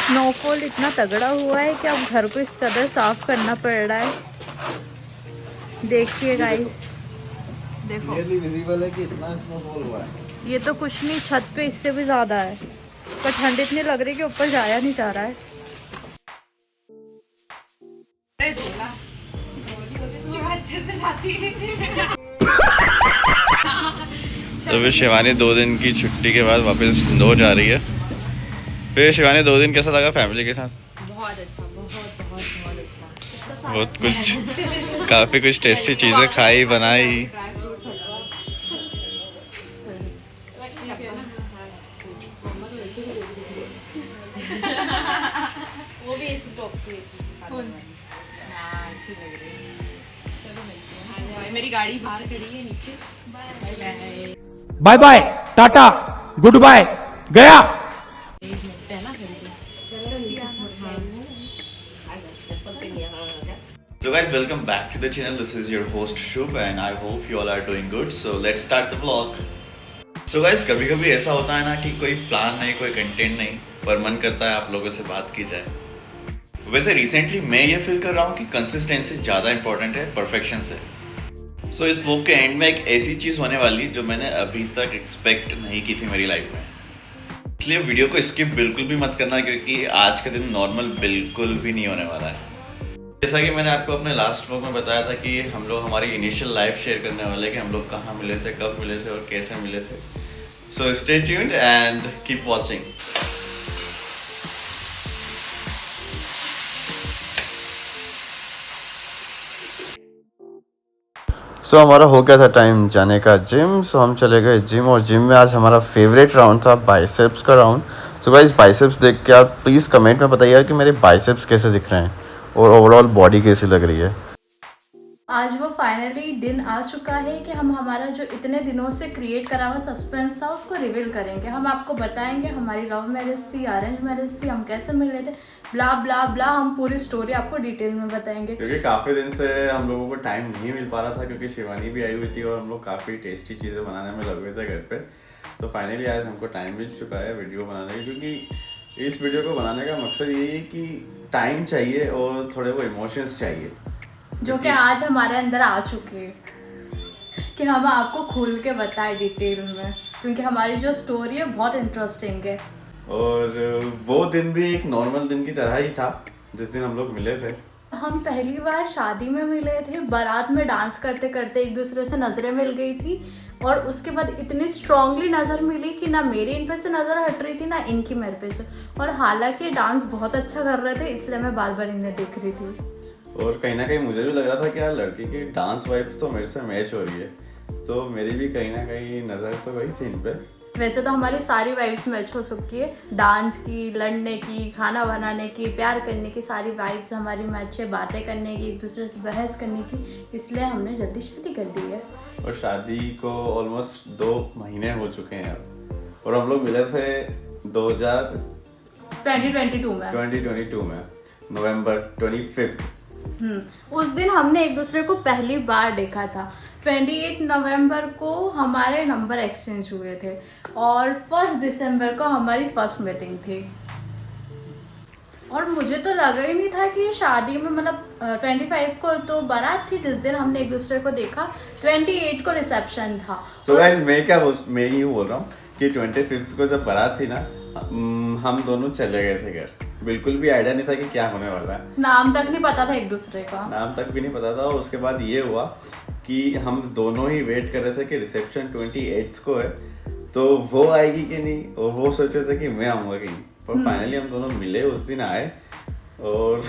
Snowfall इतना तगड़ा हुआ है कि अब घर को इस कदर साफ करना पड़ रहा है। देखिए गाइस, देखो विजिबल है कि इतना स्नोफॉल हुआ है। ये तो कुछ नहीं, छत पे इससे भी ज्यादा है, पर ठंड इतनी लग रही है कि ऊपर जाया नहीं जा रहा है। तो फिर शिवानी 2 दिन की छुट्टी के बाद वापस इंदौर जा रही है। फिर शिवानी 2 दिन कैसा लगा फैमिली के साथ? बहुत अच्छा, बहुत अच्छा। बहुत कुछ काफ़ी कुछ टेस्टी चीज़ें खाई बनाई। वो भी इसी टॉप की अच्छी लग रही है। चलो मिलते हैं। मेरी गाड़ी बाहर खड़ी है नीचे। Bye bye bye tata good bye गया। मिलते हैं ना फिर। So guys, welcome back to the channel. This is your host Shubh and I hope you all are doing good. So let's start the vlog. So guys, कभी कभी ऐसा होता है ना कि कोई प्लान नहीं, कोई कंटेंट नहीं, पर मन करता है आप लोगों से बात की जाए। वैसे रिसेंटली मैं ये फील कर रहा हूँ कि कंसिस्टेंसी ज़्यादा इंपॉर्टेंट है परफेक्शन से। सो इस व्लॉग के एंड में एक ऐसी चीज़ होने वाली जो मैंने अभी तक एक्सपेक्ट नहीं की थी मेरी लाइफ में, इसलिए वीडियो को स्किप बिल्कुल भी मत करना क्योंकि आज का दिन नॉर्मल बिल्कुल भी नहीं होने वाला है। जैसा कि मैंने आपको अपने लास्ट व्लॉग में बताया था कि हम लोग हमारी इनिशियल लाइफ शेयर करने वाले कि हम लोग कहाँ मिले थे, कब मिले थे और कैसे मिले थे। So stay tuned and keep watching. So हमारा हो गया था टाइम जाने का जिम। सो हम चले गए जिम और जिम में आज हमारा फेवरेट राउंड था बाइसेप्स का राउंड। सो गाइस, बाइसेप्स देख के आप प्लीज़ कमेंट में बताइएगा कि मेरे बाइसेप्स कैसे दिख रहे हैं और ओवरऑल बॉडी कैसी लग रही है। आज वो फाइनली दिन आ चुका है कि हम हमारा जो इतने दिनों से क्रिएट करा हुआ सस्पेंस था उसको रिवील करेंगे। हम आपको बताएंगे हमारी लव मैरिज थी, अरेंज मैरिज थी, हम कैसे मिले थे, ब्ला ब्ला ब्ला। हम पूरी स्टोरी आपको डिटेल में बताएंगे क्योंकि काफ़ी दिन से हम लोगों को टाइम नहीं मिल पा रहा था क्योंकि शिवानी भी आई हुई थी और हम लोग काफ़ी टेस्टी चीज़ें बनाने में लगे थे घर पे। तो फाइनली आज हमको टाइम मिल चुका है वीडियो बनाने का, क्योंकि इस वीडियो को बनाने का मकसद यही है कि टाइम चाहिए और थोड़े वो इमोशंस चाहिए जो कि आज हमारे अंदर आ चुके हैं कि हम आपको खोल के बताएं डिटेल में, क्योंकि हमारी जो स्टोरी है बहुत इंटरेस्टिंग है। और वो दिन भी एक नॉर्मल दिन की तरह ही था जिस दिन हम लोग मिले थे। हम पहली बार शादी में मिले थे, बारात में डांस करते करते एक दूसरे से नज़रें मिल गई थी और उसके बाद इतनी स्ट्रांगली नज़र मिली कि ना मेरी इन पे से नज़र हट रही थी ना इनकी मेरे पे से। और हालांकि डांस बहुत अच्छा कर रहे थे इसलिए मैं बार बार इन्हें देख रही थी। और कहीं ना कहीं मुझे भी लग रहा था कि यार लड़की की डांस वाइब्स तो मेरे से मैच हो रही है, तो मेरी भी कहीं ना कहीं नज़र तो गई थी इन पे। वैसे तो हमारी सारी वाइब्स मैच हो चुकी है, डांस की, लड़ने की, खाना बनाने की, प्यार करने की, सारी वाइब्स हमारी मैच है, बातें करने की, एक दूसरे से बहस करने की, इसलिए हमने जल्दी शादी कर दी है। और शादी को ऑलमोस्ट 2 महीने हो चुके हैं अब, और हम लोग मिले थे 2022 में नवंबर 25। उस दिन हमने एक दूसरे को पहली बार देखा था। 28 नवंबर को हमारे नंबर एक्सचेंज हुए थे और 1 दिसंबर को हमारी फर्स्ट मीटिंग थी। और मुझे तो लगा ही नहीं था कि शादी में, मतलब 25 को तो बारात थी जिस दिन हमने एक दूसरे को देखा, 28 को रिसेप्शन था। So guys, मैं ही बोल रहा हूँ कि 25 को जब बारात थी ना, हम दोनों चले गए थे घर। बिल्कुल भी आइडिया नहीं था कि क्या होने वाला है, नाम तक नहीं पता था एक दूसरे का, नाम तक भी नहीं पता था। उसके बाद ये हुआ कि हम दोनों ही वेट कर रहे थे कि रिसेप्शन 28 को है तो वो आएगी कि नहीं, और वो सोच रहे थे कि मैं आऊँगा कि नहीं। पर फाइनली हम दोनों मिले, उस दिन आए और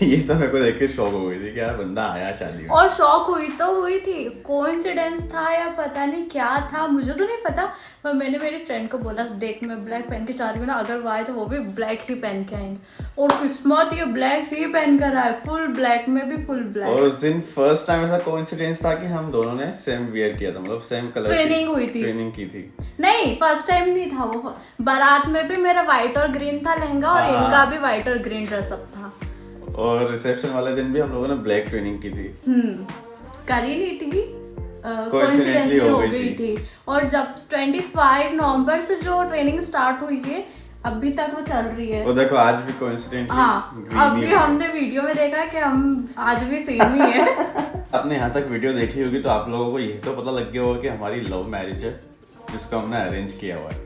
ये तो मेरे को देख के शॉक हो गई थी कि यार बंदा आया शादी में। और शॉक हुई थी, कोइंसिडेंस था या पता नहीं क्या था, मुझे तो नहीं पता। पर मैंने मेरी फ्रेंड को बोला देख मैं ब्लैक पहन के जा रही हूँ ना, अगर वो आए तो वो भी ब्लैक ही पहन के आएंगे। और किस्मत ये ब्लैक ही पहन कर आए, फुल ब्लैक में भी फुल ब्लैक। और उस दिन फर्स्ट टाइम ऐसा कोइंसिडेंस था कि हम दोनों ने सेम वियर किया था, मतलब सेम कलर ट्रेनिंग की थी। नहीं, फर्स्ट टाइम नहीं था वो। बारात में भी मेरा व्हाइट और ग्रीन था लहंगा और इनका भी व्हाइट और ग्रीन ड्रेसअप था। और रिसेप्शन वाले दिन भी हम लोगों ने ब्लैक ट्रेनिंग की थी। करी नहीं थी, कोइंसिडेंटली हो गई थी। और जब 25 नवंबर से जो ट्रेनिंग स्टार्ट हुई है अभी तक वो चल रही है। वो देखो आज भी कोइंसिडेंटली हाँ, अभी हमने वीडियो में देखा है कि हम आज भी सेम ही है। अपने यहाँ तक वीडियो देखी होगी तो आप लोगों को ये तो पता लग गया होगा कि हमारी लव मैरिज है जिसको हमने अरेंज किया हुआ है।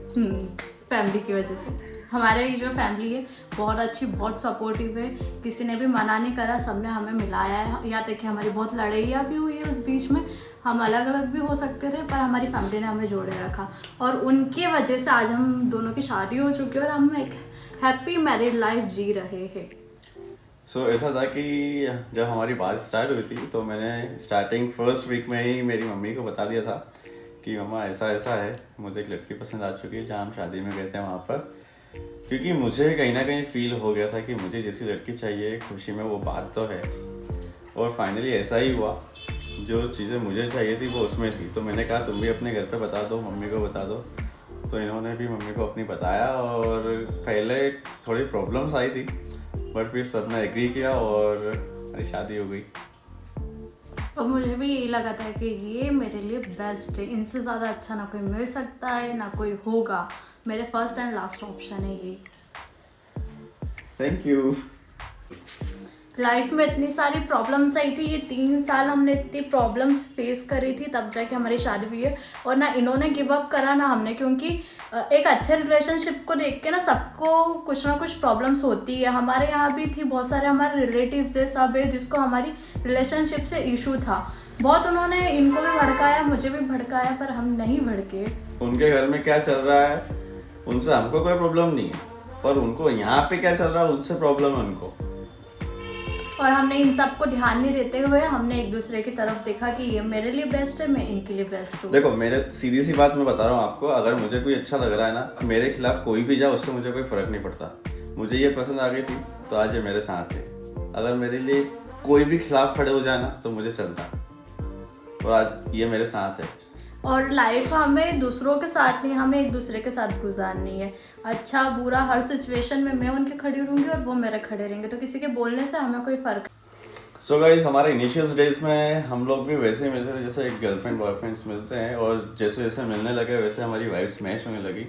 फैमिली की वजह से हमारे जो फैमिली है बहुत अच्छी, बहुत सपोर्टिव है, किसी ने भी मना नहीं करा, सबने हमें मिलाया है। यहाँ तक कि हमारी बहुत लड़ाइयाँ भी हुई है उस बीच में, हम अलग अलग भी हो सकते थे पर हमारी फैमिली ने हमें जोड़े रखा और उनकी वजह से आज हम दोनों की शादी हो चुकी है और हम एक हैप्पी मैरिड लाइफ जी रहे हैं। सो ऐसा था कि जब हमारी बात स्टार्ट हुई थी तो मैंने स्टार्टिंग फर्स्ट वीक में ही मेरी मम्मी को बता दिया था कि मम्मा ऐसा ऐसा है, मुझे एक लड़की पसंद आ चुकी है, जहाँ हम शादी में गए थे वहाँ पर। क्योंकि मुझे कहीं ना कहीं फील हो गया था कि मुझे जैसी लड़की चाहिए खुशी में वो बात तो है, और फाइनली ऐसा ही हुआ। जो चीज़ें मुझे चाहिए थी वो उसमें थी। तो मैंने कहा तुम भी अपने घर पे बता दो, मम्मी को बता दो। तो इन्होंने भी मम्मी को अपनी बताया और पहले थोड़ी प्रॉब्लम्स आई थी बट फिर सब ने एग्री किया और हमारी शादी हो गई। और मुझे भी यही लगा था कि ये मेरे लिए बेस्ट है, इनसे ज़्यादा अच्छा ना कोई मिल सकता है ना कोई होगा, मेरे फर्स्ट एंड लास्ट ऑप्शन है ये। Thank you. लाइफ में इतनी सारी प्रॉब्लम्स आई थी, ये 3 साल हमने इतनी प्रॉब्लम्स फेस करी थी तब जाके हमारी शादी हुई है। और ना इन्होंने गिव अप करा ना हमने, क्योंकि एक अच्छे रिलेशनशिप को देख के ना सबको कुछ ना कुछ प्रॉब्लम्स होती है। हमारे यहाँ भी थी, बहुत सारे हमारे रिलेटिव्स है, सब है जिसको हमारी रिलेशनशिप से इशू था। बहुत उन्होंने इनको भी भड़काया, मुझे भी भड़काया, पर हम नहीं भड़के। उनके घर में क्या चल रहा है उनसे हमको कोई प्रॉब्लम नहीं है, पर उनको यहाँ पे क्या चल रहा है उनसे प्रॉब्लम है उनको। और हमने इन सब को ध्यान नहीं देते हुए हमने एक दूसरे की तरफ देखा कि ये मेरे लिए बेस्ट है, मैं इनके लिए बेस्ट हूँ। देखो मेरे सीधी सी बात मैं बता रहा हूँ आपको, अगर मुझे कोई अच्छा लग रहा है ना, मेरे खिलाफ कोई भी जाए उससे मुझे कोई फर्क नहीं पड़ता। मुझे ये पसंद आ गई थी तो आज ये मेरे साथ है। अगर मेरे लिए कोई भी खिलाफ खड़े हो जाए ना तो मुझे चलता, और आज ये मेरे साथ है। और लाइफ हमें दूसरों के साथ नहीं, हमें एक दूसरे के साथ गुजारनी है। अच्छा बुरा हर सिचुएशन में मैं उनके खड़ी रहूंगी और वो मेरे खड़े रहेंगे, तो किसी के बोलने से हमें कोई फर्क। सो गाइस, हमारे इनिशियल डेज में हम लोग भी वैसे ही मिलते थे जैसे एक गर्लफ्रेंड बॉयफ्रेंड्स मिलते हैं, और जैसे जैसे मिलने लगे वैसे हमारी वाइब्स मैच होने लगी।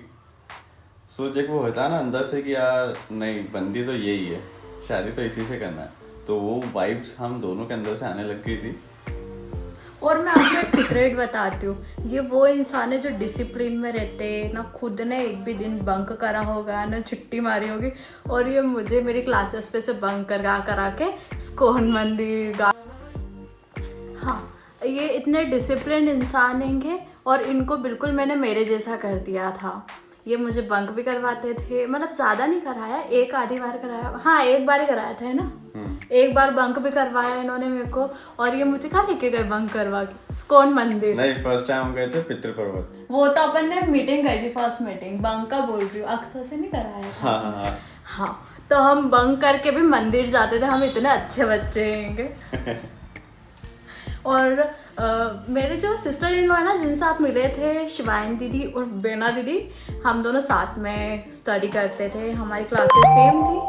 सोच एक वो होता है ना अंदर से कि यार नहीं, बंदी तो यही है, शादी तो इसी से करना है, तो वो वाइब्स हम दोनों के अंदर से आने लग गई थी। और मैं आपको एक सीक्रेट बताती हूँ, ये वो इंसान है जो डिसिप्लिन में रहते हैं, ना खुद ने एक भी दिन बंक करा होगा ना छुट्टी मारी होगी। और ये मुझे मेरी क्लासेस पे से बंक करा के स्कोन मंदिर हाँ, ये इतने डिसिप्लिन इंसान हैं और इनको बिल्कुल मैंने मेरे जैसा कर दिया था। ये मुझे बंक भी करवाते थे, मतलब ज़्यादा नहीं कराया, एक आधी बार कराया, हाँ एक बार ही कराया था, है ना। एक बार बंक भी करवाया इन्होंने मेरे को। और ये मुझे कहाँ लेके गए बंक करवा के? स्कोन मंदिर नहीं, फर्स्ट टाइम हम गए थे पितृ पर्वत। वो तो अपन ने मीटिंग करी थी, फर्स्ट मीटिंग, बंक का बोल रही हूँ, अक्सर से नहीं कराया था। हाँ, तो हम बंक करके भी मंदिर जाते थे, हम इतने अच्छे बच्चे हैं। और मेरे जो सिस्टर इन लॉ है ना, जिनसे आप मिले थे, शिवायन दीदी और बेना दीदी, हम दोनों साथ में स्टडी करते थे, हमारी क्लासेस सेम थी।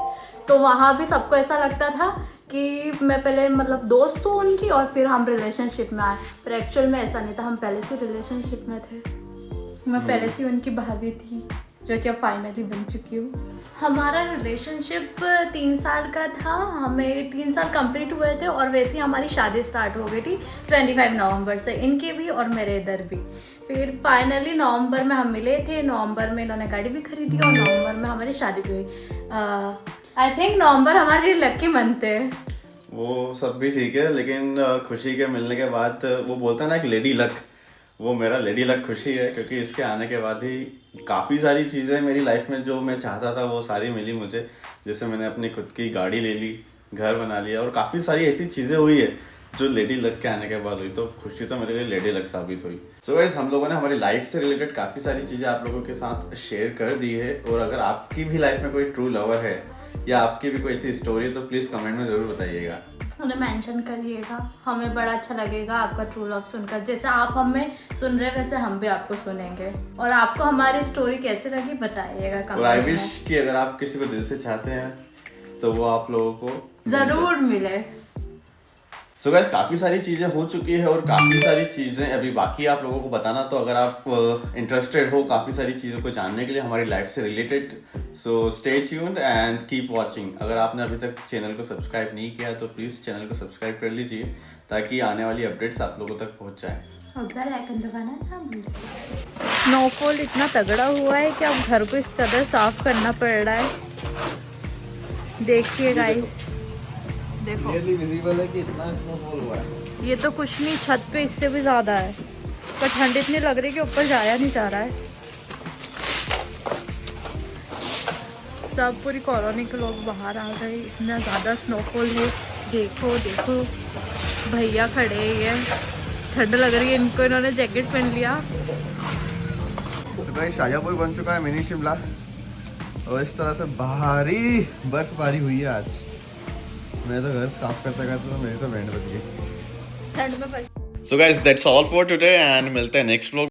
तो वहाँ भी सबको ऐसा लगता था कि मैं पहले मतलब दोस्त हूँ उनकी और फिर हम रिलेशनशिप में आए, पर एक्चुअल में ऐसा नहीं था, हम पहले से रिलेशनशिप में थे। मैं पहले से उनकी भाभी थी, जो कि अब फाइनली बन चुकी हूँ। हमारा रिलेशनशिप 3 साल का था, हमें 3 साल कंप्लीट हुए थे और वैसे ही हमारी शादी स्टार्ट हो गई थी 25 नवंबर से, इनकी भी और मेरे इधर भी। फिर फाइनली नवंबर में हम मिले थे, नवंबर में इन्होंने गाड़ी भी खरीदी और नवंबर में हमारी शादी भी हुई। आई थिंक नवंबर हमारे लकी मंथ है। वो सब भी ठीक है, लेकिन खुशी के मिलने के बाद वो बोलता है ना एक लेडी लक, वो मेरा लेडी लक खुशी है, क्योंकि इसके आने के बाद ही काफ़ी सारी चीज़ें मेरी लाइफ में जो मैं चाहता था वो सारी मिली मुझे। जैसे मैंने अपनी खुद की गाड़ी ले ली, घर बना लिया, और काफ़ी सारी ऐसी चीज़ें हुई है जो लेडी लक के आने के बाद हुई। तो खुशी तो मेरे लिए लेडी लक साबित हुई। सो गाइस, हम लोगों ने हमारी लाइफ से रिलेटेड काफ़ी सारी चीज़ें आप लोगों के साथ शेयर कर दी है, और अगर आपकी भी लाइफ में कोई ट्रू लवर है या आपकी भी कोई ऐसी स्टोरी है तो प्लीज़ कमेंट में ज़रूर बताइएगा, उन्हें मेंशन करिएगा, हमें बड़ा अच्छा लगेगा आपका ट्रू लव सुनकर। जैसे आप हमें सुन रहे हैं वैसे हम भी आपको सुनेंगे, और आपको हमारी स्टोरी कैसे लगी बताइएगा कमेंट में। और आई विश कि अगर आप किसी को दिल से चाहते हैं तो वो आप लोगों को ज़रूर मिले। सो गाइस काफ़ी सारी चीज़ें हो चुकी है और काफ़ी सारी चीज़ें अभी बाकी है आप लोगों को बताना। तो अगर आप इंटरेस्टेड हो काफ़ी सारी चीज़ों को जानने के लिए हमारी लाइफ से related, so stay tuned and keep watching. अगर आपने अभी तक चैनल को सब्सक्राइब नहीं किया तो प्लीज़ चैनल को सब्सक्राइब कर लीजिए ताकि आने वाली अपडेट्स आप लोगों तक पहुँच जाए। और बेल आइकन दबाना ना भूलिए। स्नोफॉल इतना तगड़ा हुआ है कि अब घर को इस कदर साफ करना पड़ रहा है। देखिए गाइस, देखो क्लियरली विजिबल है कि इतना स्नोफॉल हुआ है। ये तो कुछ नहीं, छत पे इससे भी ज्यादा है, पर ठंड इतनी लग रही है कि ऊपर जाया नहीं जा रहा है। सब पूरी कॉलोनी के लोग बाहर आ गए, इतना ज़्यादा स्नोफॉल है। देखो देखो भैया खड़े हैं, ये ठंड लग रही है इनको, इन्होंने जैकेट पहन लिया। सुबह शाजापुर बन चुका है मिनी शिमला और इस तरह से भारी बर्फबारी हुई है आज। मैं तो घर साफ करते करते तो मेरी तो बैंड बज गई। ठंड में so guys that's all for today and मिलते हैं नेक्स्ट व्लॉग।